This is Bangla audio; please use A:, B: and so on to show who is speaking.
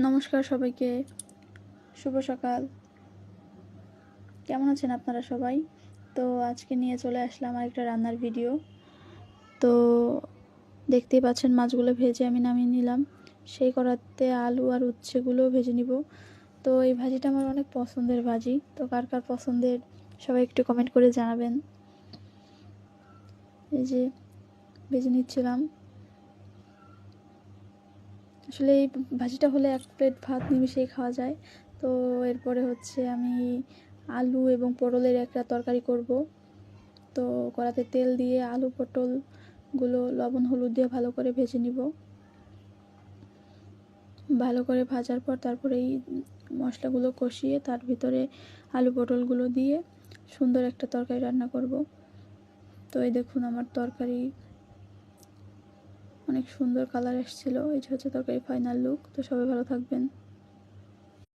A: নমস্কার সবাইকে, শুভ সকাল। কেমন আছেন আপনারা সবাই? তো আজকে নিয়ে চলে আসলাম আরেকটা রান্নার ভিডিও। তো দেখতেই পাচ্ছেন মাছগুলো ভেজে আমি নামিয়ে নিলাম। সেই কড়াতে আলু আর উচ্ছেগুলো ভেজে নিব। তো এই ভাজিটা আমার অনেক পছন্দের ভাজি। তো কার কার পছন্দের সবাই একটু কমেন্ট করে জানাবেন। এই যে ভেজে নিচ্ছিলাম। আসলে এই ভাজিটা হলে এক প্লেট ভাত নিমিশেই খাওয়া যায়। তো এরপরে হচ্ছে আমি আলু এবং পটলের একটা তরকারি করব। তো কড়াতে তেল দিয়ে আলু পটলগুলো লবণ হলুদ দিয়ে ভালো করে ভেজে নিব। ভালো করে ভাজার পর তারপরে এই মশলাগুলো কষিয়ে তার ভিতরে আলু পটলগুলো দিয়ে সুন্দর একটা তরকারি রান্না করব। তো এই দেখুন আমার তরকারি অনেক সুন্দর কালার এসেছিলো। এই হচ্ছে তরকারি ফাইনাল লুক। তো সবাই ভালো থাকবেন।